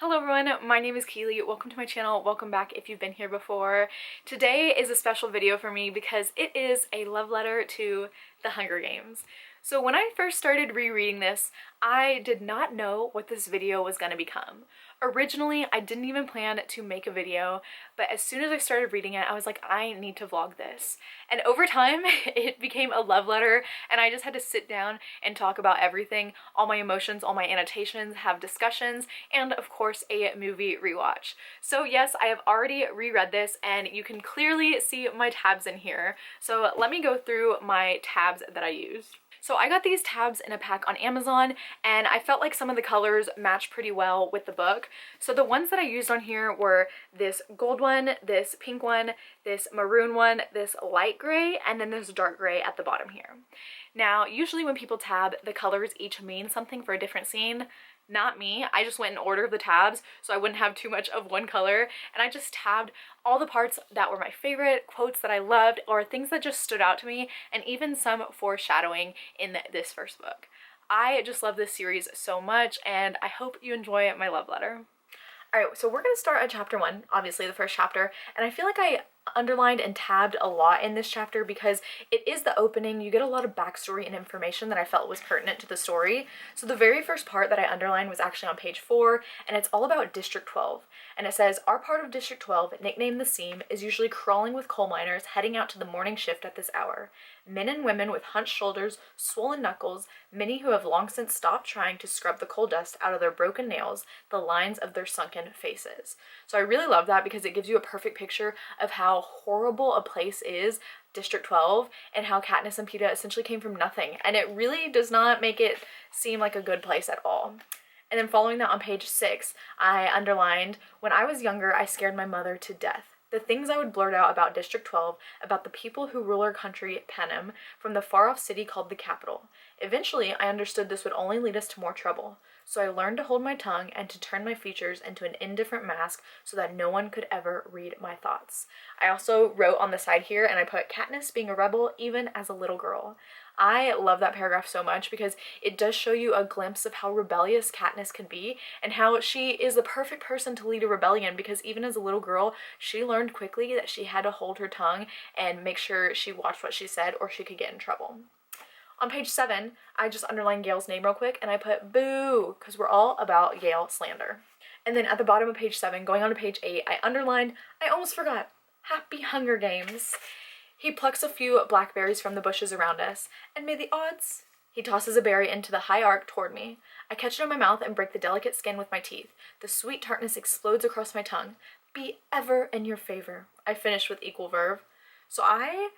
Hello everyone, my name is Keely. Welcome to my channel. Welcome back if you've been here before. Today is a special video for me because it is a love letter to The Hunger Games. So when I first started rereading this, I did not know what this video was going to become. Originally, I didn't even plan to make a video, but as soon as I started reading it, I was like, I need to vlog this. And over time, it became a love letter, and I just had to sit down and talk about everything, all my emotions, all my annotations, have discussions, and of course, a movie rewatch. So yes, I have already reread this, and you can clearly see my tabs in here. So let me go through my tabs that I used. So I got these tabs in a pack on Amazon, and I felt like some of the colors matched pretty well with the book. So the ones that I used on here were this gold one, this pink one, this maroon one, this light gray, and then this dark gray at the bottom here. Now, usually when people tab, the colors each mean something for a different scene. Not me. I just went in order of the tabs so I wouldn't have too much of one color, and I just tabbed all the parts that were my favorite, quotes that I loved, or things that just stood out to me, and even some foreshadowing in this first book. I just love this series so much, and I hope you enjoy my love letter. Alright, so we're going to start at chapter 1, obviously the first chapter, and I feel like I underlined and tabbed a lot in this chapter because it is the opening. You get a lot of backstory and information that I felt was pertinent to the story. So the very first part that I underlined was actually on page 4, and it's all about District 12. And it says, our part of District 12, nicknamed the Seam, is usually crawling with coal miners heading out to the morning shift at this hour. Men and women with hunched shoulders, swollen knuckles, many who have long since stopped trying to scrub the coal dust out of their broken nails, the lines of their sunken faces. So I really love that because it gives you a perfect picture of how horrible a place is, District 12, and how Katniss and Peeta essentially came from nothing. And it really does not make it seem like a good place at all. And then following that on page 6, I underlined, when I was younger, I scared my mother to death. The things I would blurt out about District 12, about the people who rule our country, Panem, from the far-off city called the capital. Eventually, I understood this would only lead us to more trouble. So I learned to hold my tongue and to turn my features into an indifferent mask so that no one could ever read my thoughts. I also wrote on the side here, and I put Katniss being a rebel even as a little girl. I love that paragraph so much because it does show you a glimpse of how rebellious Katniss can be and how she is the perfect person to lead a rebellion because even as a little girl, she learned quickly that she had to hold her tongue and make sure she watched what she said or she could get in trouble. On page 7, I just underlined Gale's name real quick and I put boo because we're all about Gale slander. And then at the bottom of page 7, going on to page 8, I underlined, I almost forgot, Happy Hunger Games. He plucks a few blackberries from the bushes around us, and may the odds... He tosses a berry into the high arc toward me. I catch it in my mouth and break the delicate skin with my teeth. The sweet tartness explodes across my tongue. Be ever in your favor. I finish with equal verve. So I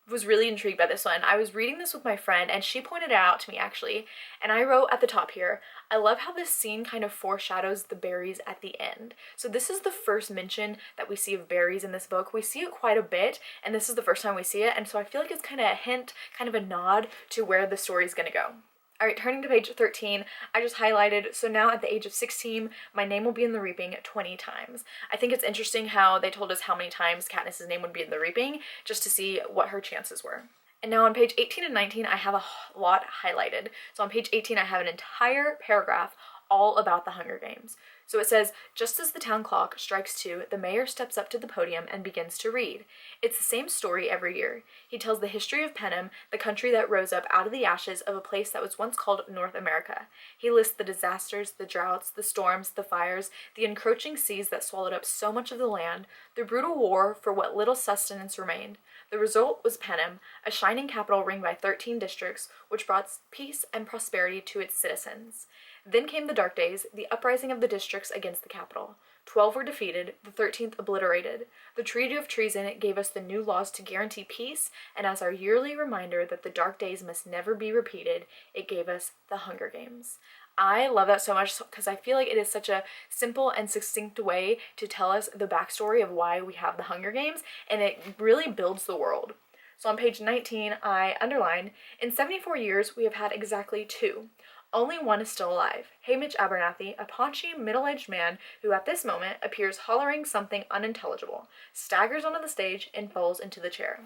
was really intrigued by this one. I was reading this with my friend and she pointed it out to me actually, and I wrote at the top here, I love how this scene kind of foreshadows the berries at the end. So this is the first mention that we see of berries in this book. We see it quite a bit and this is the first time we see it, and so I feel like it's kind of a hint, kind of a nod to where the story is going to go. Alright, turning to page 13, I just highlighted, so now at the age of 16, my name will be in the reaping 20 times. I think it's interesting how they told us how many times Katniss's name would be in the reaping, just to see what her chances were. And now on page 18 and 19, I have a lot highlighted. So on page 18, I have an entire paragraph all about the Hunger Games. So it says, just as the town clock strikes 2, the mayor steps up to the podium and begins to read. It's the same story every year. He tells the history of Panem, the country that rose up out of the ashes of a place that was once called North America. He lists the disasters, the droughts, the storms, the fires, the encroaching seas that swallowed up so much of the land, the brutal war for what little sustenance remained. The result was Panem, a shining capital ringed by 13 districts, which brought peace and prosperity to its citizens. Then came the dark days, the uprising of the districts against the capital. 12 were defeated, the 13th obliterated. The Treaty of Treason gave us the new laws to guarantee peace, and as our yearly reminder that the dark days must never be repeated, it gave us the Hunger Games. I love that so much because I feel like it is such a simple and succinct way to tell us the backstory of why we have the Hunger Games, and it really builds the world. So on page 19, I underlined, in 74 years, we have had exactly 2. Only one is still alive, Haymitch Abernathy, a paunchy, middle-aged man who at this moment appears hollering something unintelligible, staggers onto the stage, and falls into the chair.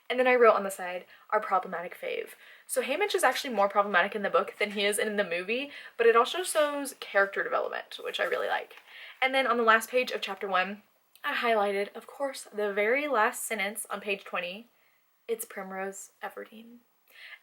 And then I wrote on the side, our problematic fave. So Haymitch is actually more problematic in the book than he is in the movie, but it also shows character development, which I really like. And then on the last page of chapter 1, I highlighted, of course, the very last sentence on page 20. It's Primrose Everdeen.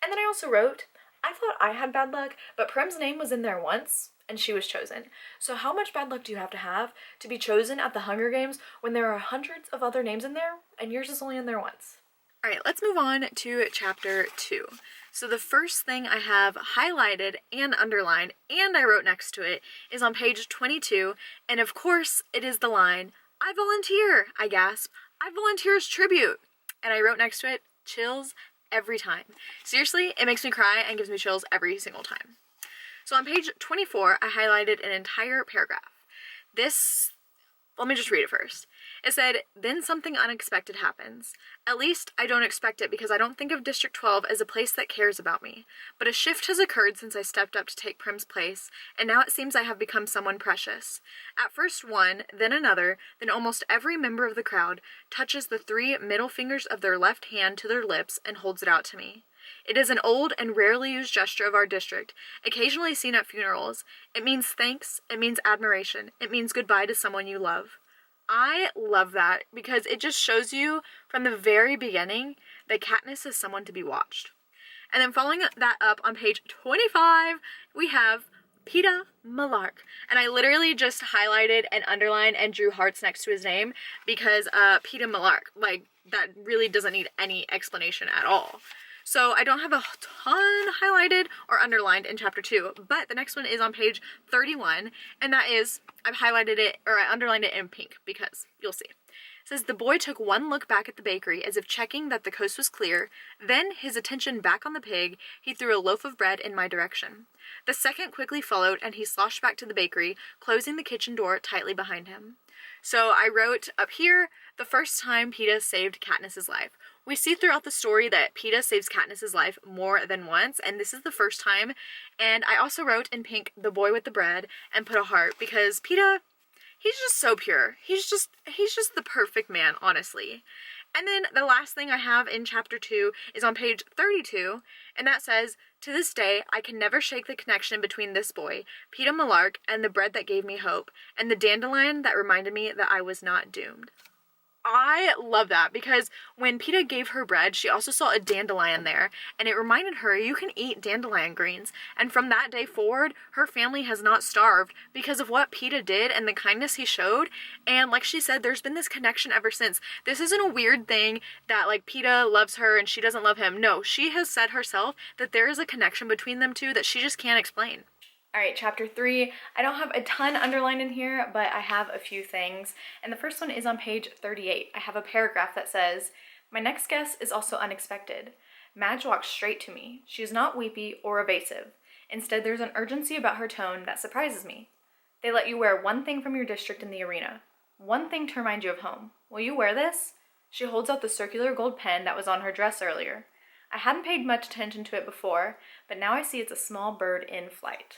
And then I also wrote, I thought I had bad luck, but Prim's name was in there once, and she was chosen. So how much bad luck do you have to be chosen at the Hunger Games when there are hundreds of other names in there, and yours is only in there once? Alright, let's move on to chapter 2. So the first thing I have highlighted and underlined, and I wrote next to it, is on page 22, and of course it is the line, I volunteer, I gasp. I volunteer as tribute. And I wrote next to it, chills every time. Seriously, it makes me cry and gives me chills every single time. So on page 24, I highlighted an entire paragraph. Let me just read it first. It said, then something unexpected happens. At least I don't expect it because I don't think of District 12 as a place that cares about me. But a shift has occurred since I stepped up to take Prim's place, and now it seems I have become someone precious. At first one, then another, then almost every member of the crowd touches the 3 middle fingers of their left hand to their lips and holds it out to me. It is an old and rarely used gesture of our district, occasionally seen at funerals. It means thanks, it means admiration, it means goodbye to someone you love. I love that because it just shows you from the very beginning that Katniss is someone to be watched. And then following that up on page 25, we have Peeta Mellark. And I literally just highlighted and underlined and drew hearts next to his name because Peeta Mellark, like, that really doesn't need any explanation at all. So I don't have a ton highlighted or underlined in chapter 2, but the next one is on page 31, and that is, I've highlighted it, or I underlined it in pink, because you'll see. It says, the boy took one look back at the bakery as if checking that the coast was clear, then, his attention back on the pig, he threw a loaf of bread in my direction. The second quickly followed, and he sloshed back to the bakery, closing the kitchen door tightly behind him. So I wrote up here, the first time Peeta saved Katniss's life. We see throughout the story that Peeta saves Katniss's life more than once, and this is the first time. And I also wrote in pink, the boy with the bread, and put a heart, because Peeta, he's just so pure. He's just the perfect man, honestly. And then the last thing I have in chapter 2 is on page 32, and that says, to this day, I can never shake the connection between this boy, Peeta Mellark, and the bread that gave me hope, and the dandelion that reminded me that I was not doomed. I love that because when Peeta gave her bread, she also saw a dandelion there, and it reminded her you can eat dandelion greens. And from that day forward, her family has not starved because of what Peeta did and the kindness he showed. And like she said, there's been this connection ever since. This isn't a weird thing that like Peeta loves her and she doesn't love him. No, she has said herself that there is a connection between them two that she just can't explain. Alright, chapter 3. I don't have a ton underlined in here, but I have a few things. And the first one is on page 38. I have a paragraph that says, my next guess is also unexpected. Madge walks straight to me. She is not weepy or evasive. Instead, there's an urgency about her tone that surprises me. They let you wear one thing from your district in the arena. One thing to remind you of home. Will you wear this? She holds out the circular gold pen that was on her dress earlier. I hadn't paid much attention to it before, but now I see it's a small bird in flight.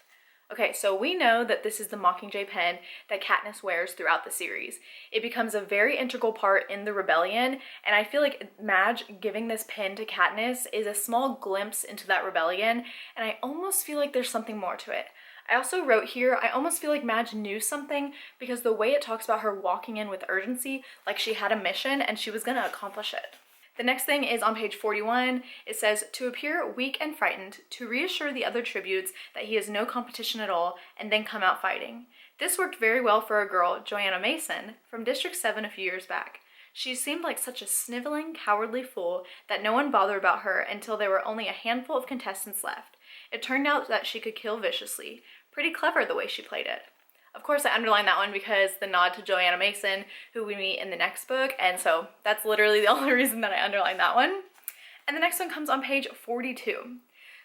Okay, so we know that this is the Mockingjay pen that Katniss wears throughout the series. It becomes a very integral part in the rebellion, and I feel like Madge giving this pen to Katniss is a small glimpse into that rebellion, and I almost feel like there's something more to it. I also wrote here, I almost feel like Madge knew something because the way it talks about her walking in with urgency, like she had a mission and she was gonna accomplish it. The next thing is on page 41. It says, to appear weak and frightened, to reassure the other tributes that he is no competition at all, and then come out fighting. This worked very well for a girl, Joanna Mason, from District 7 a few years back. She seemed like such a sniveling, cowardly fool that no one bothered about her until there were only a handful of contestants left. It turned out that she could kill viciously. Pretty clever the way she played it. Of course, I underlined that one because the nod to Joanna Mason, who we meet in the next book, and so that's literally the only reason that I underlined that one. And the next one comes on page 42.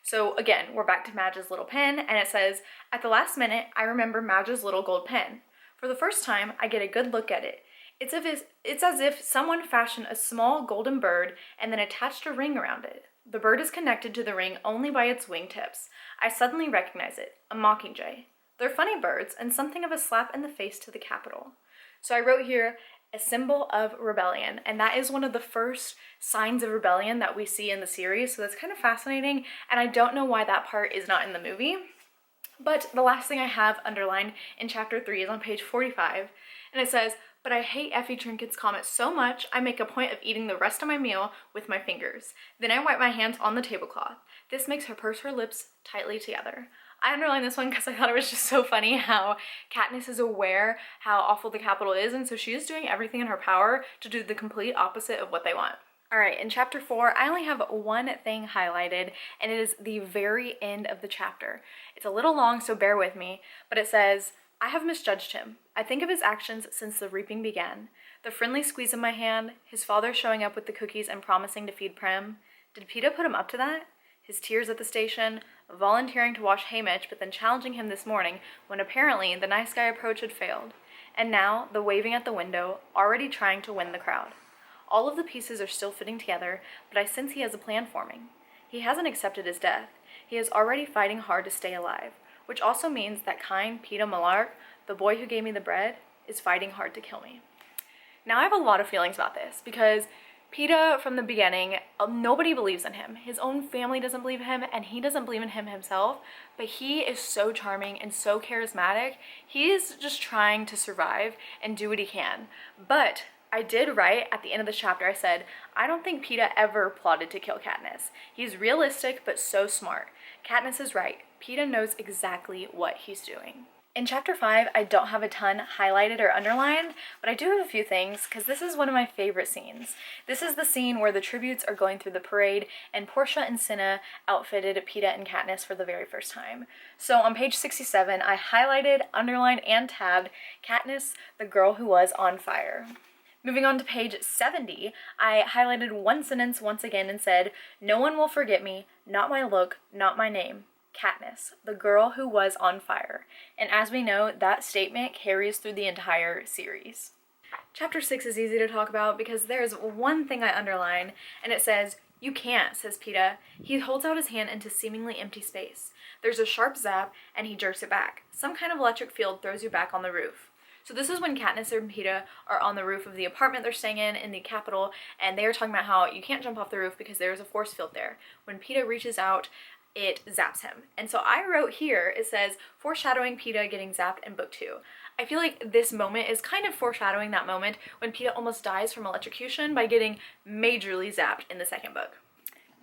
So again, we're back to Madge's little pen, and it says, at the last minute, I remember Madge's little gold pen. For the first time, I get a good look at it. It's as if someone fashioned a small golden bird and then attached a ring around it. The bird is connected to the ring only by its wingtips. I suddenly recognize it, a mockingjay. They're funny birds and something of a slap in the face to the capital. So I wrote here, a symbol of rebellion, and that is one of the first signs of rebellion that we see in the series, so that's kind of fascinating, and I don't know why that part is not in the movie. But the last thing I have underlined in chapter 3 is on page 45, and it says, "But I hate Effie Trinket's comment so much, I make a point of eating the rest of my meal with my fingers. Then I wipe my hands on the tablecloth. This makes her purse her lips tightly together." I underlined this one because I thought it was just so funny how Katniss is aware how awful the Capitol is, and so she is doing everything in her power to do the complete opposite of what they want. Alright, in chapter 4, I only have one thing highlighted, and it is the very end of the chapter. It's a little long, so bear with me, but it says, "I have misjudged him. I think of his actions since the reaping began. The friendly squeeze of my hand, his father showing up with the cookies and promising to feed Prem. Did Peeta put him up to that? His tears at the station, volunteering to watch Haymitch but then challenging him this morning when apparently the nice guy approach had failed. And now the waving at the window, already trying to win the crowd. All of the pieces are still fitting together, but I sense he has a plan forming. He hasn't accepted his death. He is already fighting hard to stay alive, which also means that kind Peeta Malark, the boy who gave me the bread, is fighting hard to kill me." Now I have a lot of feelings about this because Peeta, from the beginning, nobody believes in him. His own family doesn't believe in him, and he doesn't believe in him himself, but he is so charming and so charismatic. He is just trying to survive and do what he can. But I did write at the end of the chapter, I said, I don't think Peeta ever plotted to kill Katniss. He's realistic, but so smart. Katniss is right. Peeta knows exactly what he's doing. In chapter 5, I don't have a ton highlighted or underlined, but I do have a few things because this is one of my favorite scenes. This is the scene where the tributes are going through the parade and Portia and Cinna outfitted Peeta and Katniss for the very first time. So on page 67, I highlighted, underlined, and tabbed Katniss, the girl who was on fire. Moving on to page 70, I highlighted one sentence once again and said, "No one will forget me, not my look, not my name. Katniss, the girl who was on fire." And as we know, that statement carries through the entire series. Chapter 6 is easy to talk about because there's one thing I underline, and it says, "You can't," says Peeta. He holds out his hand into seemingly empty space. There's a sharp zap, and he jerks it back. Some kind of electric field throws you back on the roof. So this is when Katniss and Peeta are on the roof of the apartment they're staying in the Capitol, and they are talking about how you can't jump off the roof because there's a force field there. When Peeta reaches out, it zaps him. And so I wrote here, it says, foreshadowing Peeta getting zapped in book 2. I feel like this moment is kind of foreshadowing that moment when Peeta almost dies from electrocution by getting majorly zapped in the second book.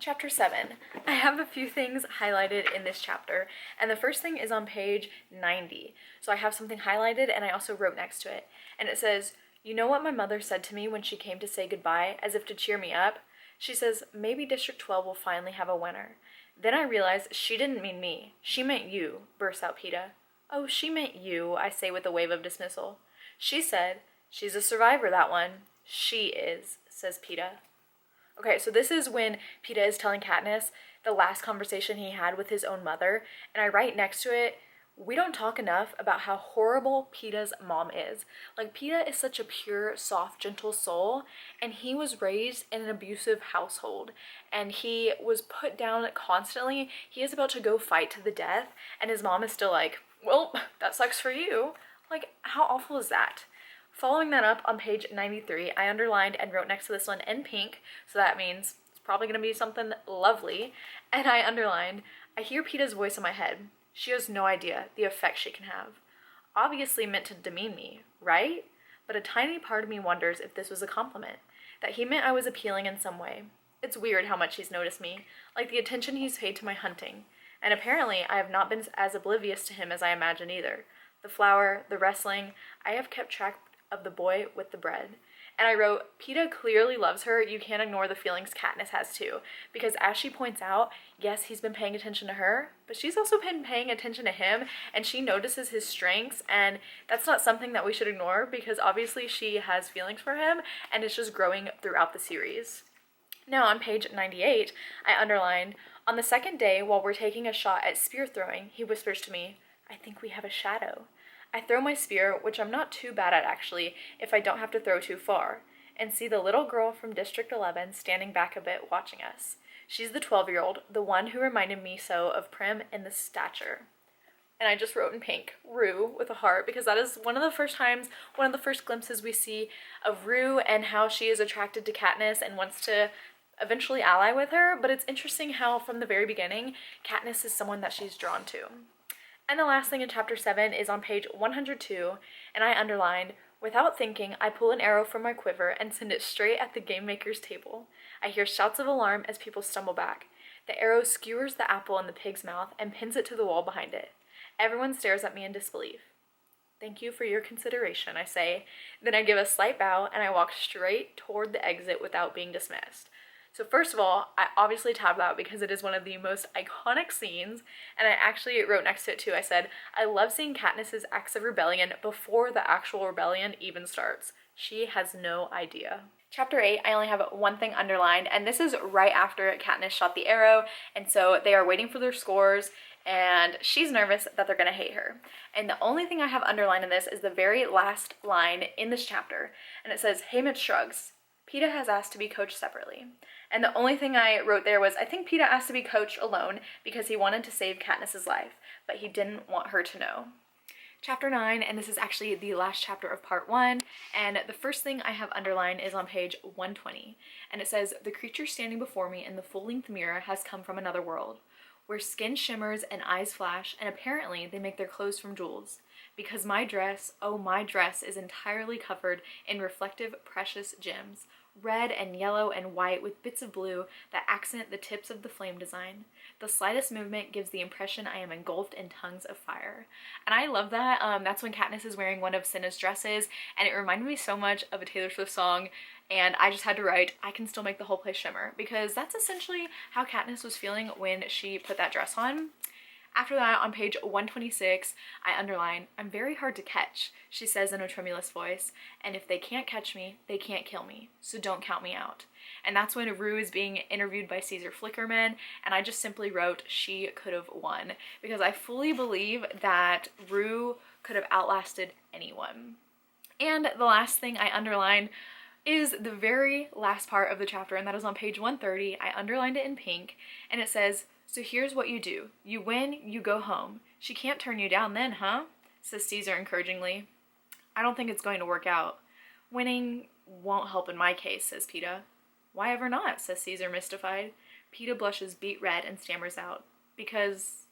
Chapter 7. I have a few things highlighted in this chapter, and the first thing is on page 90. So I have something highlighted and I also wrote next to it. And it says, "You know what my mother said to me when she came to say goodbye, as if to cheer me up? She says, maybe District 12 will finally have a winner. Then I realized she didn't mean me. She meant you," bursts out Peeta. "Oh, she meant you," I say with a wave of dismissal. "She said, she's a survivor, that one." "She is," says Peeta. Okay, so this is when Peeta is telling Katniss the last conversation he had with his own mother, and I write next to it, "We don't talk enough about how horrible Peeta's mom is. Like, Peeta is such a pure, soft, gentle soul, and he was raised in an abusive household, and he was put down constantly. He is about to go fight to the death, and his mom is still like, well, that sucks for you." Like, how awful is that? Following that up on page 93, I underlined and wrote next to this one in pink, so that means it's probably going to be something lovely, and I underlined, "I hear Peeta's voice in my head. She has no idea the effect she can have." Obviously meant to demean me, right? But a tiny part of me wonders if this was a compliment, that he meant I was appealing in some way. It's weird how much he's noticed me, like the attention he's paid to my hunting. And apparently I have not been as oblivious to him as I imagined either. The flower, the wrestling, I have kept track of the boy with the bread. And I wrote, Peeta clearly loves her. You can't ignore the feelings Katniss has too. Because as she points out, yes, he's been paying attention to her, but she's also been paying attention to him, and she notices his strengths, and that's not something that we should ignore because obviously she has feelings for him, and it's just growing throughout the series. Now on page 98, I underlined, "On the second day, while we're taking a shot at spear throwing, he whispers to me, 'I think we have a shadow.' I throw my spear, which I'm not too bad at actually, if I don't have to throw too far, and see the little girl from District 11 standing back a bit watching us. She's the 12-year-old, the one who reminded me so of Prim in the stature." And I just wrote in pink, Rue, with a heart, because that is one of the first glimpses we see of Rue and how she is attracted to Katniss and wants to eventually ally with her. But it's interesting how from the very beginning, Katniss is someone that she's drawn to. And the last thing in chapter 7 is on page 102, and I underlined, without thinking, I pull an arrow from my quiver and send it straight at the game maker's table. I hear shouts of alarm as people stumble back. The arrow skewers the apple in the pig's mouth and pins it to the wall behind it. Everyone stares at me in disbelief. Thank you for your consideration, I say. Then I give a slight bow and I walk straight toward the exit without being dismissed. So first of all, I obviously tabbed that because it is one of the most iconic scenes, and I actually wrote next to it too. I said, I love seeing Katniss's acts of rebellion before the actual rebellion even starts. She has no idea. Chapter 8, I only have one thing underlined, and this is right after Katniss shot the arrow, and so they are waiting for their scores, and she's nervous that they're gonna hate her. And the only thing I have underlined in this is the very last line in this chapter, and it says, Haymitch shrugs. Peeta has asked to be coached separately. And the only thing I wrote there was, I think Peeta asked to be coached alone because he wanted to save Katniss's life, but he didn't want her to know. Chapter 9, and this is actually the last chapter of part 1, and the first thing I have underlined is on page 120, and it says, the creature standing before me in the full-length mirror has come from another world, where skin shimmers and eyes flash, and apparently they make their clothes from jewels. Because my dress, oh my dress, is entirely covered in reflective precious gems, red and yellow and white with bits of blue that accent the tips of the flame design. The slightest movement gives the impression I am engulfed in tongues of fire. And I love that. That's when Katniss is wearing one of Cinna's dresses, and it reminded me so much of a Taylor Swift song, and I just had to write, I can still make the whole place shimmer, because that's essentially how Katniss was feeling when she put that dress on. After that, on page 126, I underline, I'm very hard to catch, she says in a tremulous voice, and if they can't catch me, they can't kill me, so don't count me out. And that's when Rue is being interviewed by Caesar Flickerman, and I just simply wrote, she could have won, because I fully believe that Rue could have outlasted anyone. And the last thing I underlined is the very last part of the chapter, and that is on page 130. I underlined it in pink, and it says, so here's what you do. You win, you go home. She can't turn you down then, huh? Says Caesar encouragingly. I don't think it's going to work out. Winning won't help in my case, says Peeta. Why ever not, says Caesar mystified. Peeta blushes beet red and stammers out. Because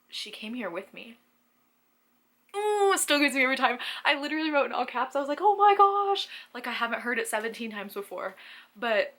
she came here with me. Ooh, it still gives me every time. I literally wrote in all caps. I was like, oh my gosh. Like I haven't heard it 17 times before. But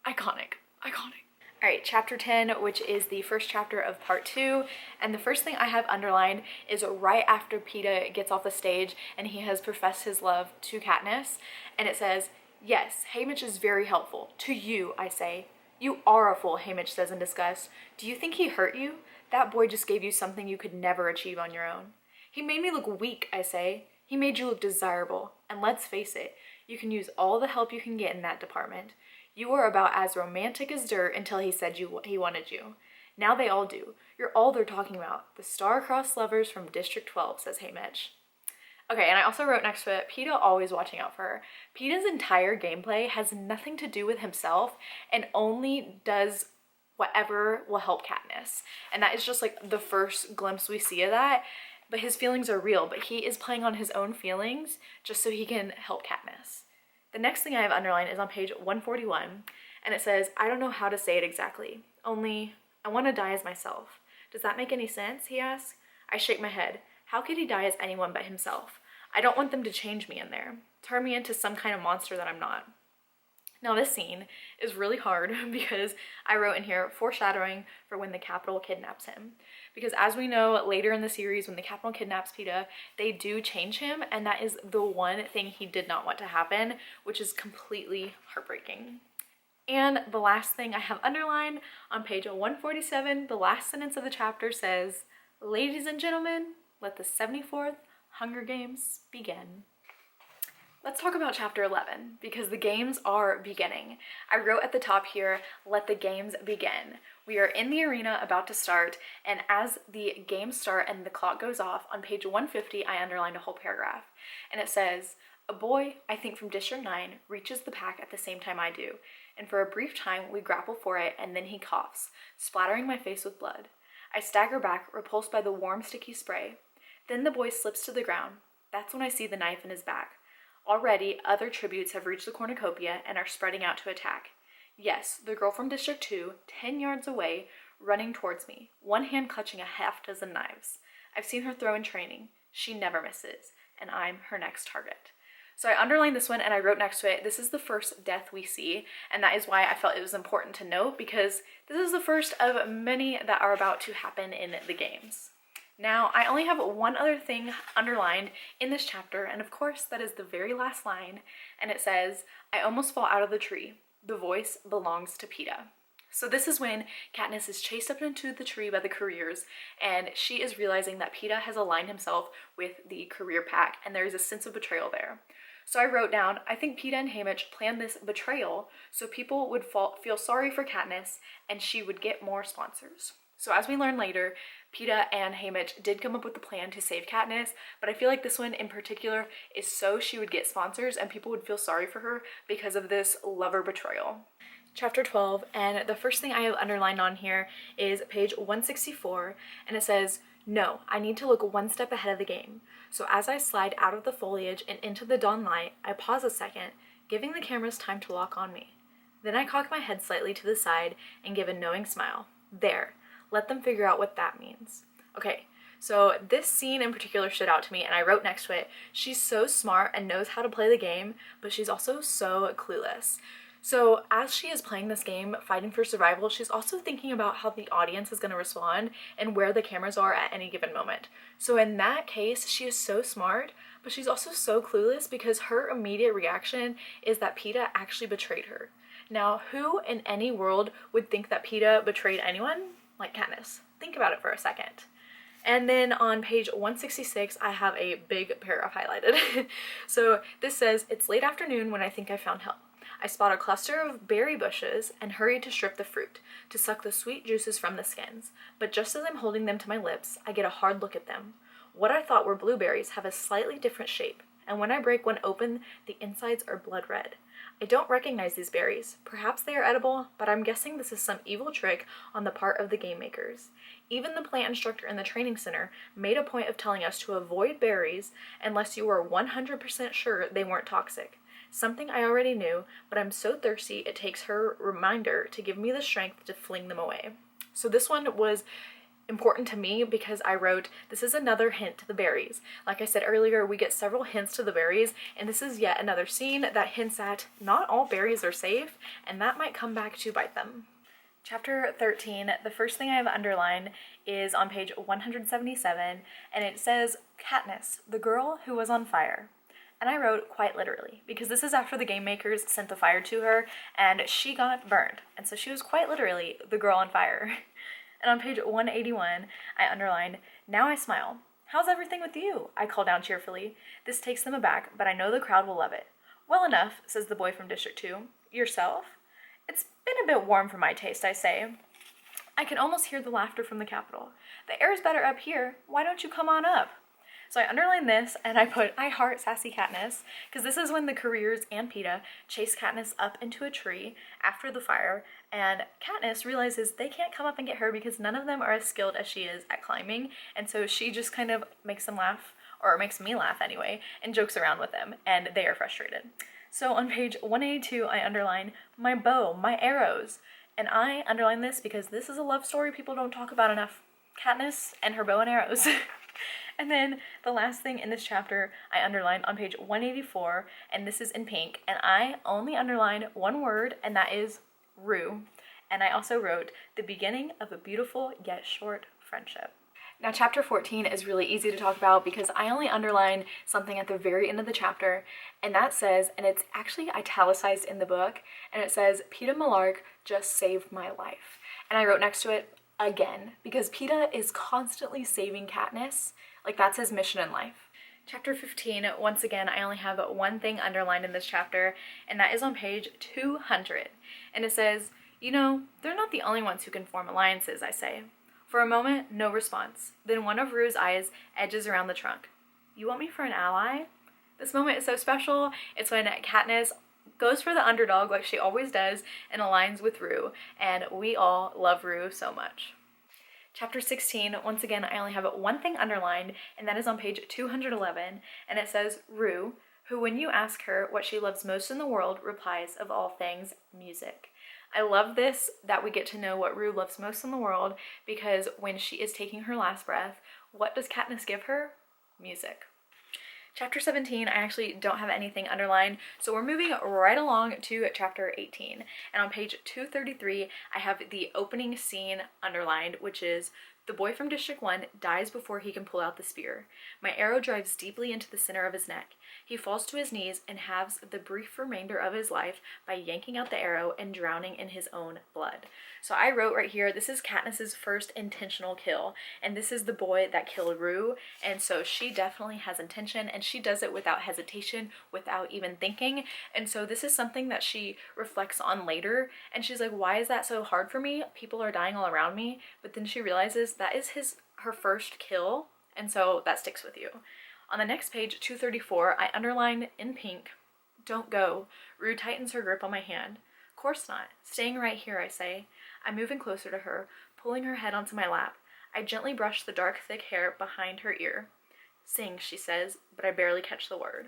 iconic, iconic. All right, chapter 10, which is the first chapter of part 2, and the first thing I have underlined is right after Peeta gets off the stage and he has professed his love to Katniss, and it says, yes, Haymitch is very helpful. To you, I say. You are a fool, Haymitch says in disgust. Do you think he hurt you? That boy just gave you something you could never achieve on your own. He made me look weak, I say. He made you look desirable, and let's face it, you can use all the help you can get in that department. You were about as romantic as dirt until he said he wanted you. Now they all do. You're all they're talking about. The star-crossed lovers from District 12, says Haymitch. Okay, and I also wrote next to it, Peeta always watching out for her. Peeta's entire gameplay has nothing to do with himself and only does whatever will help Katniss. And that is just like the first glimpse we see of that. But his feelings are real, but he is playing on his own feelings just so he can help Katniss. The next thing I have underlined is on page 141, and it says, I don't know how to say it exactly, only I want to die as myself. Does that make any sense, he asks. I shake my head. How could he die as anyone but himself? I don't want them to change me in there, turn me into some kind of monster that I'm not. Now this scene is really hard because I wrote in here foreshadowing for when the Capitol kidnaps him. Because as we know later in the series, when the Capitol kidnaps Peeta, they do change him, and that is the one thing he did not want to happen, which is completely heartbreaking. And the last thing I have underlined on page 147, the last sentence of the chapter says, ladies and gentlemen, let the 74th Hunger Games begin. Let's talk about chapter 11, because the games are beginning. I wrote at the top here, let the games begin. We are in the arena about to start, and as the games start and the clock goes off, on page 150, I underlined a whole paragraph. And it says, a boy, I think from District 9, reaches the pack at the same time I do, and for a brief time we grapple for it, and then he coughs, splattering my face with blood. I stagger back, repulsed by the warm, sticky spray. Then the boy slips to the ground. That's when I see the knife in his back. Already, other tributes have reached the cornucopia and are spreading out to attack. Yes, the girl from District 2, 10 yards away, running towards me, one hand clutching a half-dozen knives. I've seen her throw in training. She never misses, and I'm her next target. So I underlined this one and I wrote next to it, this is the first death we see, and that is why I felt it was important to note, because this is the first of many that are about to happen in the games. Now, I only have one other thing underlined in this chapter, and of course that is the very last line, and it says, I almost fall out of the tree. The voice belongs to PETA. So this is when Katniss is chased up into the tree by the careers, and she is realizing that PETA has aligned himself with the career pack, and there is a sense of betrayal there. So I wrote down, I think PETA and Haymitch planned this betrayal so people would feel sorry for Katniss and she would get more sponsors. So as we learn later, PETA and Haymitch did come up with the plan to save Katniss, but I feel like this one in particular is so she would get sponsors and people would feel sorry for her because of this lover betrayal. Chapter 12, and the first thing I have underlined on here is page 164, and it says, no, I need to look one step ahead of the game. So as I slide out of the foliage and into the dawn light, I pause a second, giving the cameras time to lock on me. Then I cock my head slightly to the side and give a knowing smile. There, let them figure out what that means. Okay, so this scene in particular stood out to me, and I wrote next to it, she's so smart and knows how to play the game, but she's also so clueless. So as she is playing this game, fighting for survival, she's also thinking about how the audience is going to respond and where the cameras are at any given moment. So in that case, she is so smart, but she's also so clueless because her immediate reaction is that PETA actually betrayed her. Now, who in any world would think that PETA betrayed anyone? Like Katniss. Think about it for a second. And then on page 166, I have a big paragraph highlighted. So this says, it's late afternoon when I think I found help. I spot a cluster of berry bushes and hurry to strip the fruit, to suck the sweet juices from the skins. But just as I'm holding them to my lips, I get a hard look at them. What I thought were blueberries have a slightly different shape, and when I break one open, the insides are blood red. I don't recognize these berries. Perhaps they are edible, but I'm guessing this is some evil trick on the part of the game makers. Even the plant instructor in the training center made a point of telling us to avoid berries unless you were 100% sure they weren't toxic. Something I already knew, but I'm so thirsty it takes her reminder to give me the strength to fling them away. So this one was important to me because I wrote, this is another hint to the berries. Like I said earlier, we get several hints to the berries, and this is yet another scene that hints at not all berries are safe, and that might come back to bite them. Chapter 13, the first thing I have underlined is on page 177, and it says, Katniss, the girl who was on fire. And I wrote quite literally, because this is after the game makers sent the fire to her, and she got burned. And so she was quite literally the girl on fire. And on page 181, I underlined, now I smile. How's everything with you? I call down cheerfully. This takes them aback, but I know the crowd will love it. Well enough, says the boy from District 2. Yourself? It's been a bit warm for my taste, I say. I can almost hear the laughter from the Capitol. The air's better up here. Why don't you come on up? So I underlined this and I put, I heart sassy Katniss, because this is when the careers and PETA chase Katniss up into a tree after the fire, and Katniss realizes they can't come up and get her because none of them are as skilled as she is at climbing, and so she just kind of makes them laugh, or makes me laugh anyway, and jokes around with them, and they are frustrated. So on page 182, I underline, my bow, my arrows, and I underline this because this is a love story people don't talk about enough. Katniss and her bow and arrows. And then the last thing in this chapter I underlined on page 184, and this is in pink, and I only underlined one word, and that is rue. And I also wrote, the beginning of a beautiful yet short friendship. Now chapter 14 is really easy to talk about because I only underlined something at the very end of the chapter, and that says, and it's actually italicized in the book, and it says, PETA Malark just saved my life. And I wrote next to it, again, because PETA is constantly saving Katniss. Like, that's his mission in life. Chapter 15, once again, I only have one thing underlined in this chapter, and that is on page 200. And it says, you know, they're not the only ones who can form alliances, I say. For a moment, no response. Then one of Rue's eyes edges around the trunk. You want me for an ally? This moment is so special. It's when Katniss goes for the underdog like she always does and aligns with Rue, and we all love Rue so much. Chapter 16, once again, I only have one thing underlined, and that is on page 211, and it says, Rue, who when you ask her what she loves most in the world, replies, of all things, music. I love this, that we get to know what Rue loves most in the world, because when she is taking her last breath, what does Katniss give her? Music. Chapter 17, I actually don't have anything underlined, so we're moving right along to chapter 18. And on page 233, I have the opening scene underlined, which is, the boy from District 1 dies before he can pull out the spear. My arrow drives deeply into the center of his neck. He falls to his knees and halves the brief remainder of his life by yanking out the arrow and drowning in his own blood. So I wrote right here, this is Katniss's first intentional kill, and this is the boy that killed Rue, and so she definitely has intention, and she does it without hesitation, without even thinking, and so this is something that she reflects on later, and she's like, why is that so hard for me? People are dying all around me, but then she realizes that is her first kill, and so that sticks with you. On the next page, 234, I underline in pink, don't go. Rue tightens her grip on my hand. Course not. Staying right here, I say. I'm moving closer to her, pulling her head onto my lap. I gently brush the dark, thick hair behind her ear. Sing, she says, but I barely catch the word.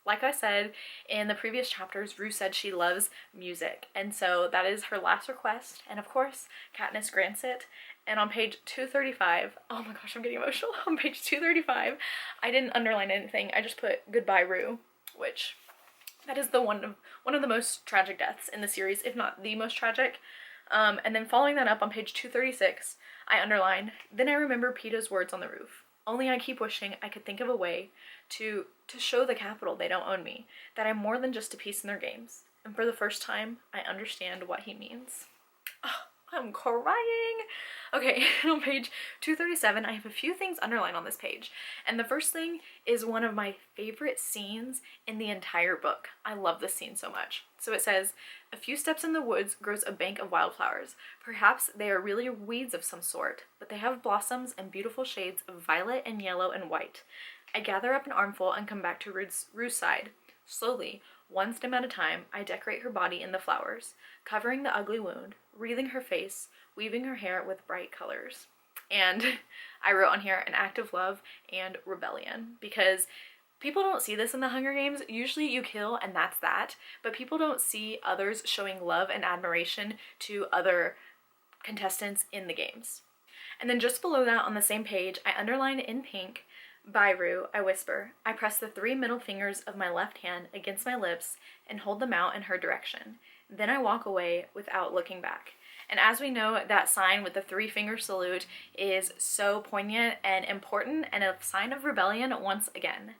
Like I said in the previous chapters, Rue said she loves music, and so that is her last request, and of course, Katniss grants it. And on page 235, oh my gosh, I'm getting emotional. On page 235, I didn't underline anything. I just put goodbye, Rue, which that is the one of the most tragic deaths in the series, if not the most tragic. And then following that up on page 236, I underlined, then I remember Peeta's words on the roof. Only I keep wishing I could think of a way to show the Capitol they don't own me, that I'm more than just a piece in their games. And for the first time, I understand what he means. Oh, I'm crying. Okay, on page 237, I have a few things underlined on this page. And the first thing is one of my favorite scenes in the entire book. I love this scene so much. So it says, a few steps in the woods grows a bank of wildflowers. Perhaps they are really weeds of some sort, but they have blossoms and beautiful shades of violet and yellow and white. I gather up an armful and come back to Rue's side. Slowly, one stem at a time, I decorate her body in the flowers, covering the ugly wound, wreathing her face, weaving her hair with bright colors. And I wrote on here an act of love and rebellion, because people don't see this in the Hunger Games. Usually you kill and that's that, but people don't see others showing love and admiration to other contestants in the games. And then just below that on the same page, I underline in pink, by Rue, I whisper. I press the 3 middle fingers of my left hand against my lips and hold them out in her direction. Then I walk away without looking back. And as we know, that sign with the 3-finger salute is so poignant and important and a sign of rebellion once again.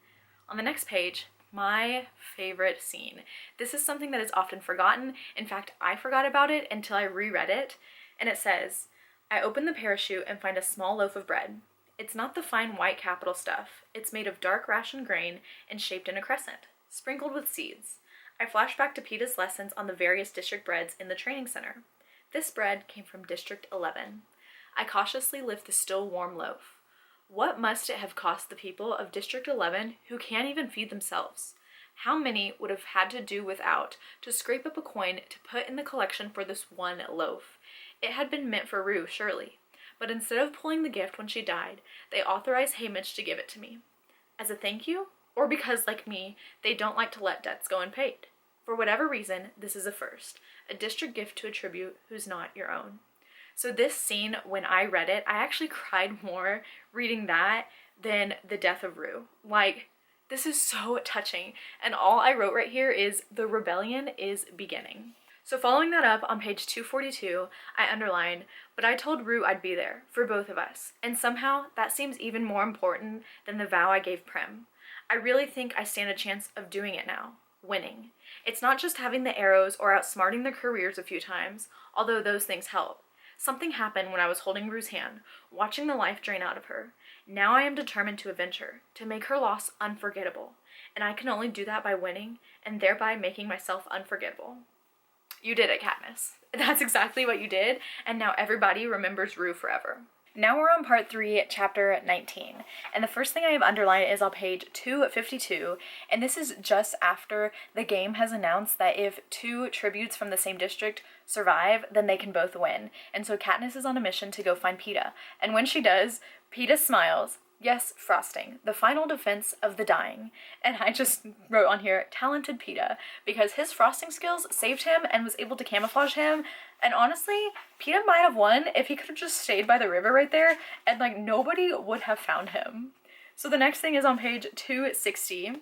On the next page, my favorite scene. This is something that is often forgotten. In fact, I forgot about it until I reread it. And it says, I open the parachute and find a small loaf of bread. It's not the fine white Capitol stuff. It's made of dark ration grain and shaped in a crescent, sprinkled with seeds. I flash back to Peeta's lessons on the various district breads in the training center. This bread came from District 11. I cautiously lift the still warm loaf. What must it have cost the people of District 11 who can't even feed themselves? How many would have had to do without to scrape up a coin to put in the collection for this one loaf? It had been meant for Rue, surely. But instead of pulling the gift when she died, they authorized Haymitch to give it to me. As a thank you, or because, like me, they don't like to let debts go unpaid. For whatever reason, this is a first, a district gift to a tribute who's not your own. So this scene, when I read it, I actually cried more reading that than the death of Rue. Like, this is so touching, and all I wrote right here is, the rebellion is beginning. So following that up on page 242, I underlined, but I told Rue I'd be there, for both of us, and somehow that seems even more important than the vow I gave Prim. I really think I stand a chance of doing it now, winning. It's not just having the arrows or outsmarting their careers a few times, although those things help. Something happened when I was holding Rue's hand, watching the life drain out of her. Now I am determined to avenge her, to make her loss unforgettable, and I can only do that by winning, and thereby making myself unforgettable. You did it, Katniss. That's exactly what you did, and now everybody remembers Rue forever. Now we're on part 3, chapter 19, and the first thing I have underlined is on page 252, and this is just after the game has announced that if 2 tributes from the same district survive, then they can both win. And so Katniss is on a mission to go find Peeta, and when she does, Peeta smiles. Yes, frosting, the final defense of the dying. And I just wrote on here, talented Peeta, because his frosting skills saved him and was able to camouflage him. And honestly, Peeta might have won if he could have just stayed by the river right there and like nobody would have found him. So the next thing is on page 260,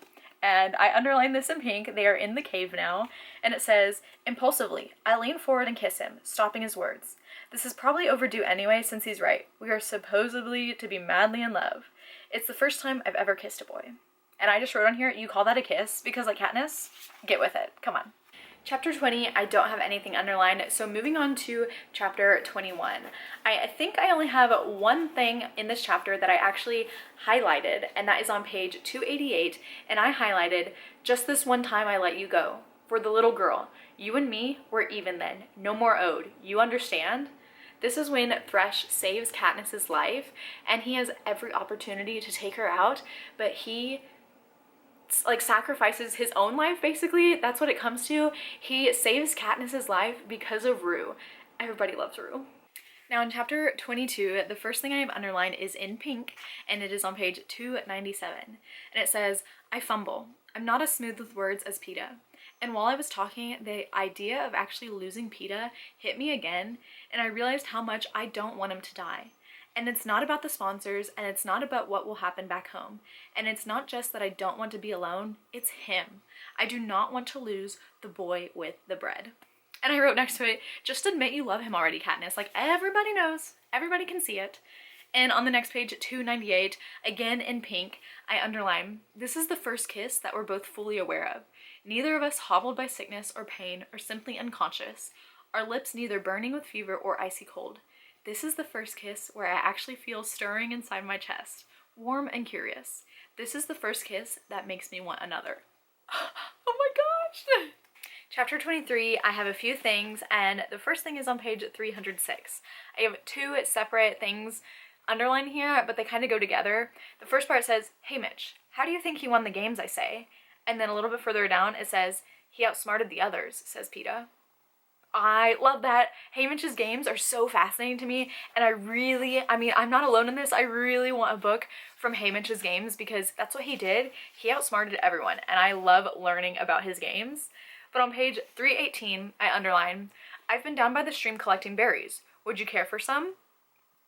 and I underlined this in pink. They are in the cave now, and it says, impulsively, I lean forward and kiss him, stopping his words. This is probably overdue anyway, since he's right. We are supposedly to be madly in love. It's the first time I've ever kissed a boy. And I just wrote on here, you call that a kiss? Because like Katniss, get with it, come on. Chapter 20, I don't have anything underlined, so moving on to chapter 21. I think I only have one thing in this chapter that I actually highlighted, and that is on page 288, and I highlighted, just this one time I let you go. For the little girl, you and me were even then, no more owed, you understand? This is when Thresh saves Katniss's life, and he has every opportunity to take her out, but he like sacrifices his own life, basically. That's what it comes to. He saves Katniss's life because of Rue. Everybody loves Rue. Now in chapter 22, the first thing I have underlined is in pink, and it is on page 297. And it says, I fumble. I'm not as smooth with words as Peeta. And while I was talking, the idea of actually losing Peeta hit me again, and I realized how much I don't want him to die. And it's not about the sponsors, and it's not about what will happen back home. And it's not just that I don't want to be alone, it's him. I do not want to lose the boy with the bread. And I wrote next to it, just admit you love him already, Katniss. Like, everybody knows. Everybody can see it. And on the next page, 298, again in pink, I underline, this is the first kiss that we're both fully aware of. Neither of us hobbled by sickness or pain or simply unconscious. Our lips neither burning with fever or icy cold. This is the first kiss where I actually feel stirring inside my chest, warm and curious. This is the first kiss that makes me want another. Oh my gosh! Chapter 23, I have a few things, and the first thing is on page 306. I have 2 separate things underlined here, but they kind of go together. The first part says, hey Mitch, how do you think he won the games, I say? And then a little bit further down it says, he outsmarted the others, says Peeta. I love that. Haymitch's games are so fascinating to me, and I mean, I'm not alone in this. I really want a book from Haymitch's games because that's what he did. He outsmarted everyone, and I love learning about his games. But on page 318, I underline, I've been down by the stream collecting berries. Would you care for some?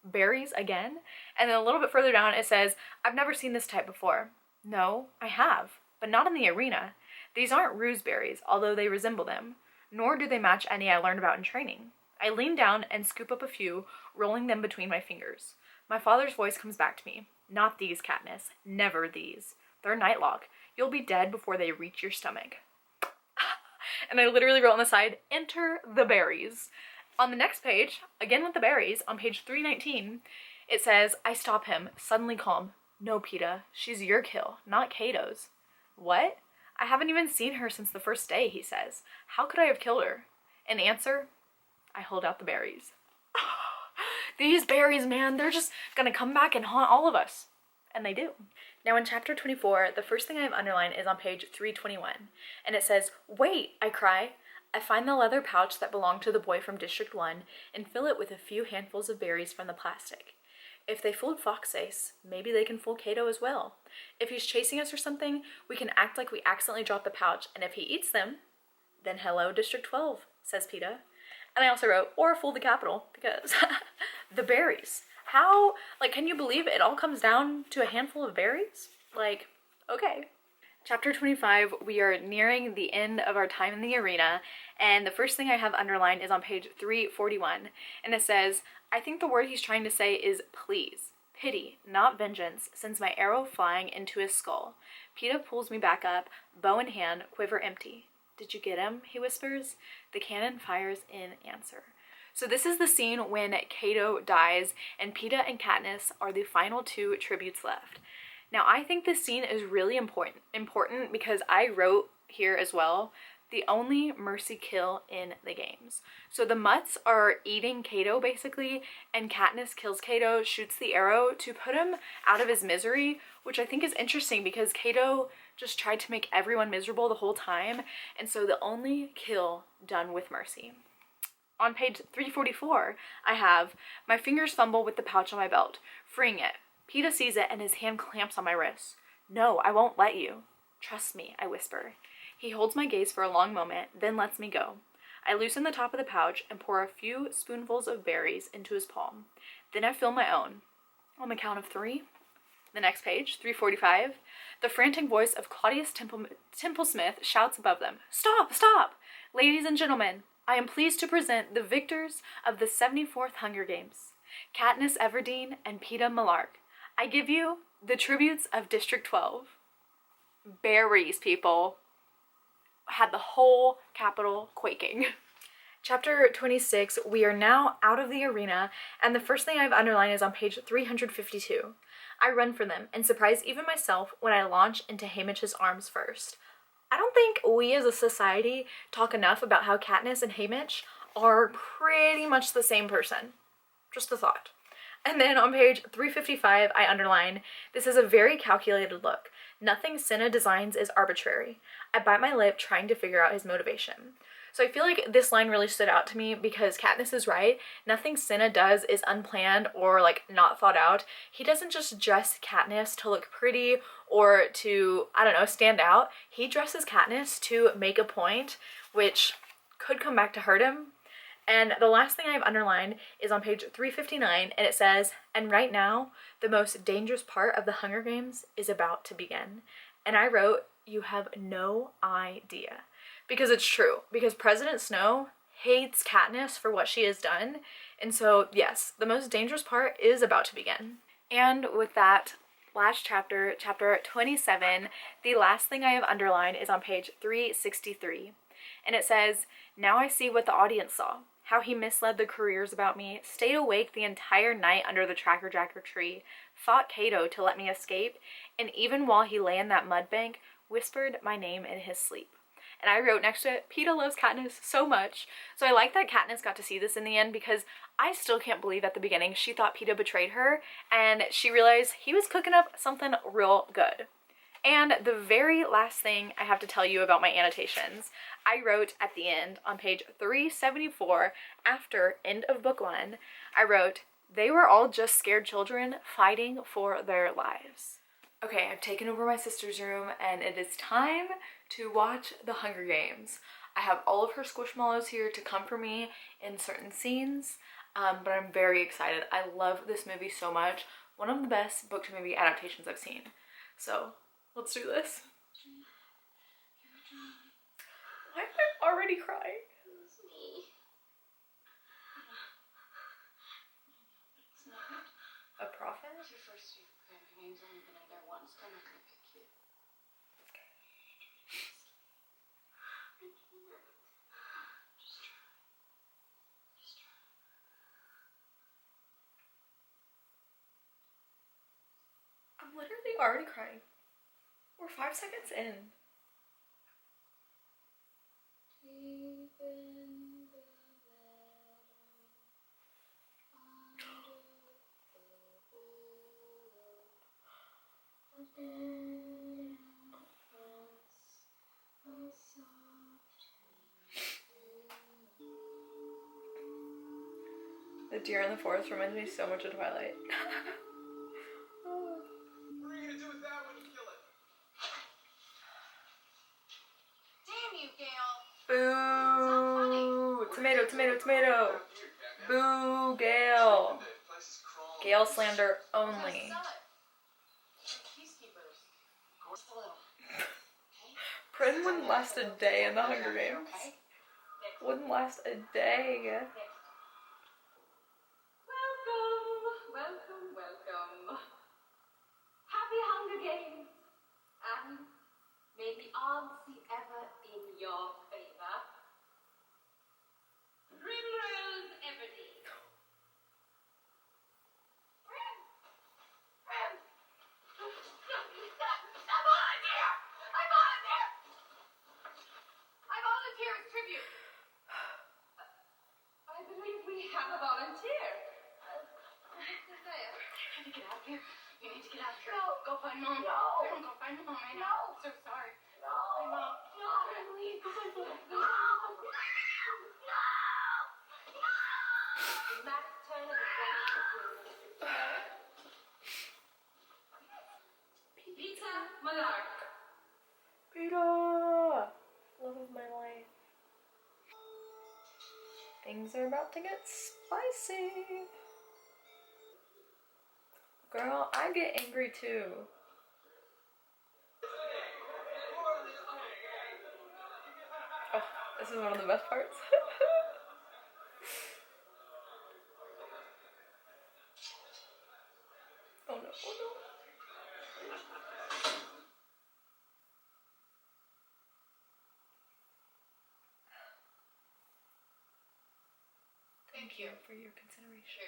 Berries again? And then a little bit further down it says, I've never seen this type before. No, I have, but not in the arena. These aren't ruse berries, although they resemble them. Nor do they match any I learned about in training. I lean down and scoop up a few, rolling them between my fingers. My father's voice comes back to me. Not these, Katniss. Never these. They're nightlock. You'll be dead before they reach your stomach. And I literally wrote on the side, enter the berries. On the next page, again with the berries, on page 319, it says, I stop him, suddenly calm. No, Peeta, she's your kill, not Cato's. What? I haven't even seen her since the first day, he says. How could I have killed her? In answer, I hold out the berries. These berries, man, they're just gonna come back and haunt all of us. And they do. Now in chapter 24, the first thing I have underlined is on page 321. And it says, wait, I cry. I find the leather pouch that belonged to the boy from District 1 and fill it with a few handfuls of berries from the plastic. If they fooled Foxface, maybe they can fool Cato as well. If he's chasing us or something, we can act like we accidentally dropped the pouch, and if he eats them, then hello District 12, says Peeta. And I also wrote, or fool the Capitol, because the berries. How, like, can you believe it all comes down to a handful of berries? Like, okay. Chapter 25, we are nearing the end of our time in the arena, and the first thing I have underlined is on page 341, and it says, I think the word he's trying to say is please. Pity, not vengeance, sends my arrow flying into his skull. Peeta pulls me back up, bow in hand, quiver empty. Did you get him? He whispers. The cannon fires in answer. So this is the scene when Cato dies, and Peeta and Katniss are the final 2 tributes left. Now I think this scene is really important because I wrote here as well, the only mercy kill in the games. So the Mutts are eating Cato basically, and Katniss kills Cato, shoots the arrow to put him out of his misery, which I think is interesting because Cato just tried to make everyone miserable the whole time, and so the only kill done with mercy. On page 344, I have, my fingers fumble with the pouch on my belt, freeing it. Peeta sees it and his hand clamps on my wrist. No, I won't let you. Trust me, I whisper. He holds my gaze for a long moment, then lets me go. I loosen the top of the pouch and pour a few spoonfuls of berries into his palm. Then I fill my own. On the count of 3. The next page, 345, the frantic voice of Claudius Templesmith shouts above them, Stop! Stop! Ladies and gentlemen, I am pleased to present the victors of the 74th Hunger Games, Katniss Everdeen and Peeta Mellark. I give you the tributes of District 12. Berries, people. Had the whole capital quaking. Chapter 26, we are now out of the arena, and the first thing I've underlined is on page 352. I run for them and surprise even myself when I launch into Haymitch's arms first. I don't think we as a society talk enough about how Katniss and Haymitch are pretty much the same person. Just a thought. And then on page 355, I underline, this is a very calculated look. Nothing Cinna designs is arbitrary. I bite my lip trying to figure out his motivation. So I feel like this line really stood out to me because Katniss is right. Nothing Cinna does is unplanned or like not thought out. He doesn't just dress Katniss to look pretty or to, I don't know, stand out. He dresses Katniss to make a point, which could come back to hurt him. And the last thing I've underlined is on page 359, and it says, and right now, the most dangerous part of the Hunger Games is about to begin. And I wrote, you have no idea. Because it's true. Because President Snow hates Katniss for what she has done. And so, yes, the most dangerous part is about to begin. And with that last chapter, chapter 27, the last thing I have underlined is on page 363. And it says, now I see what the audience saw. How he misled the couriers about me, stayed awake the entire night under the Tracker Jacker tree, fought Cato to let me escape, and even while he lay in that mud bank, whispered my name in his sleep. And I wrote next to it, Peeta loves Katniss so much. So I like that Katniss got to see this in the end because I still can't believe at the beginning she thought Peeta betrayed her and she realized he was cooking up something real good. And the very last thing I have to tell you about my annotations, I wrote at the end on page 374 after end of book 1, I wrote, they were all just scared children fighting for their lives. Okay, I've taken over my sister's room and it is time to watch The Hunger Games. I have all of her squishmallows here to come for me in certain scenes, but I'm very excited. I love this movie so much. One of the best book to movie adaptations I've seen. So let's do this. Why am I already crying? It's me. A prophet? It's your first year. Your name's only been in there once. I'm not gonna pick you. Okay. Just try. Just try. I'm literally already crying. We're 5 seconds in. Deep in the meadow, under the willow, a dead elf a soft The deer in the forest reminds me so much of Twilight. Oh. What are you gonna do with that when you kill it? Damn you, Gale! Boo! Tomato, tomato, tomato! Boo, Gale! Gale slander only. Prin wouldn't last a day in the Hunger Games. Wouldn't last a day. Welcome, welcome. Happy Hunger Games! And may the odds be ever in your favor. Primrose Everdeen. I volunteer! I volunteer! I volunteer! Go find mom. No. Go find mom right now. I'm so sorry. No. Find mom. No. Please, go find mom. No. No. Max 10 of the Pizza Malark. Pizza. Love of my life. Things are about to get spicy. Girl, I get angry too. Oh, this is one of the best parts. Oh no, oh no. Thank you for your consideration.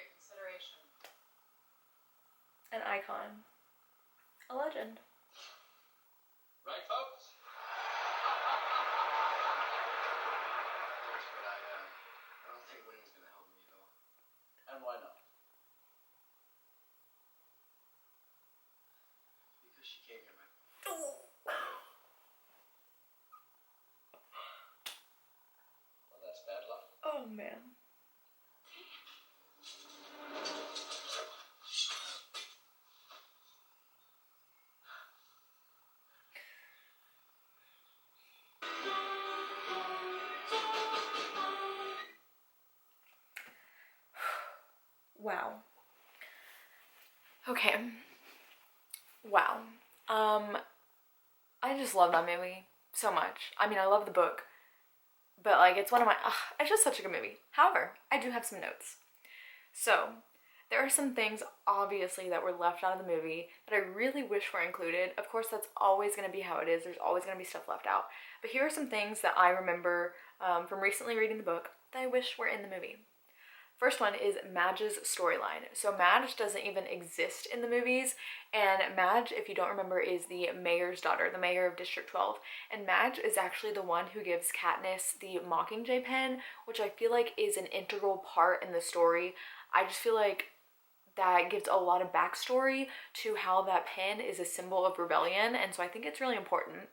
An icon. A legend. Right, folks? But I don't think winning's gonna help me at all. And why not? Because she came here right. Well, that's bad luck. Oh man. Wow. Okay. Wow. I just love that movie so much. I mean, I love the book, but like it's one of my, it's just such a good movie. However, I do have some notes. So, there are some things obviously that were left out of the movie that I really wish were included. Of course, that's always going to be how it is. There's always going to be stuff left out. But here are some things that I remember from recently reading the book that I wish were in the movie. First one is Madge's storyline. So Madge doesn't even exist in the movies, and Madge, if you don't remember, is the mayor's daughter, the mayor of District 12. And Madge is actually the one who gives Katniss the Mockingjay pen, which I feel like is an integral part in the story. I just feel like that gives a lot of backstory to how that pen is a symbol of rebellion, and so I think it's really important.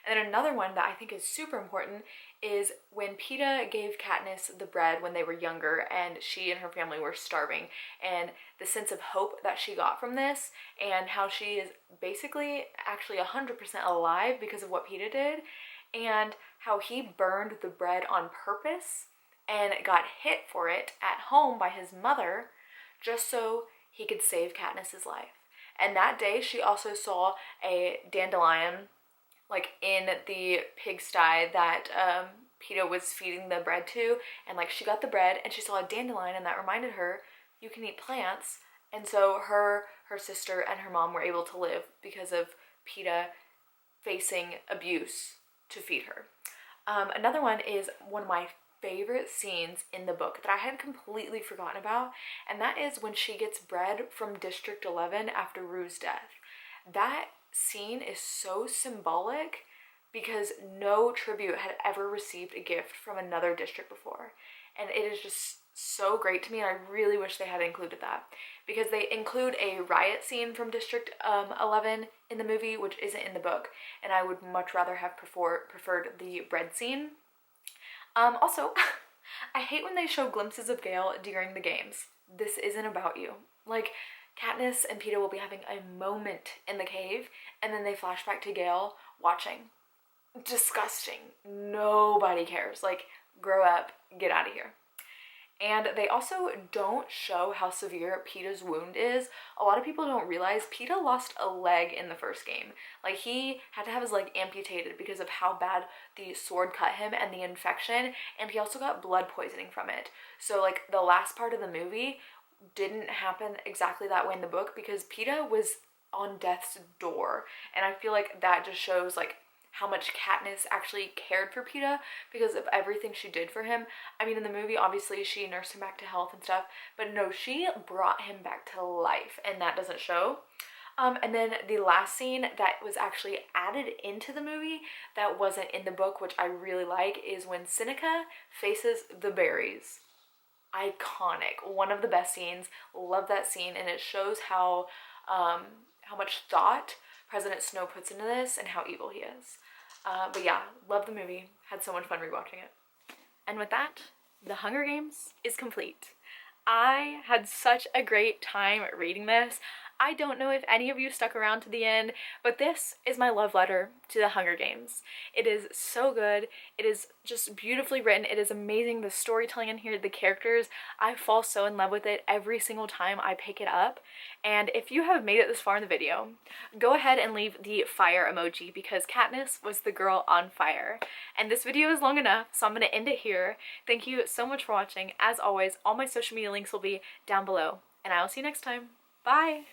And then another one that I think is super important is when Peeta gave Katniss the bread when they were younger and she and her family were starving, and the sense of hope that she got from this, and how she is basically actually 100% alive because of what Peeta did, and how he burned the bread on purpose and got hit for it at home by his mother just so he could save Katniss's life. And that day she also saw a dandelion like in the pigsty that Peeta was feeding the bread to, and like she got the bread and she saw a dandelion, and that reminded her, you can eat plants. And so her sister and her mom were able to live because of Peeta facing abuse to feed her. Another one is one of my favorite scenes in the book that I had completely forgotten about, and that is when she gets bread from District 11 after Rue's death. That scene is so symbolic because no tribute had ever received a gift from another district before, and it is just so great to me, and I really wish they had included that, because they include a riot scene from District 11 in the movie, which isn't in the book, and I would much rather have preferred the bread scene. Also, I hate when they show glimpses of Gale during the games. This isn't about you. Like, Katniss and Peeta will be having a moment in the cave, and then they flash back to Gale watching. Disgusting. Nobody cares. Like, grow up, get out of here. And they also don't show how severe Peeta's wound is. A lot of people don't realize Peeta lost a leg in the first game. Like, he had to have his leg amputated because of how bad the sword cut him and the infection, and he also got blood poisoning from it. So, like, the last part of the movie didn't happen exactly that way in the book because Peeta was on death's door, and I feel like that just shows, like, how much Katniss actually cared for Peeta because of everything she did for him. I mean, in the movie, obviously, she nursed him back to health and stuff, but no, she brought him back to life, and that doesn't show. And then the last scene that was actually added into the movie that wasn't in the book, which I really like, is when Seneca faces the berries. Iconic. One of the best scenes. Love that scene, and it shows how how much thought President Snow puts into this and how evil he is. But yeah, love the movie. Had so much fun rewatching it. And with that, The Hunger Games is complete. I had such a great time reading this. I don't know if any of you stuck around to the end, but this is my love letter to The Hunger Games. It is so good. It is just beautifully written. It is amazing. The storytelling in here, the characters, I fall so in love with it every single time I pick it up. And if you have made it this far in the video, go ahead and leave the fire emoji because Katniss was the girl on fire. And this video is long enough, so I'm going to end it here. Thank you so much for watching. As always, all my social media links will be down below, and I will see you next time. Bye!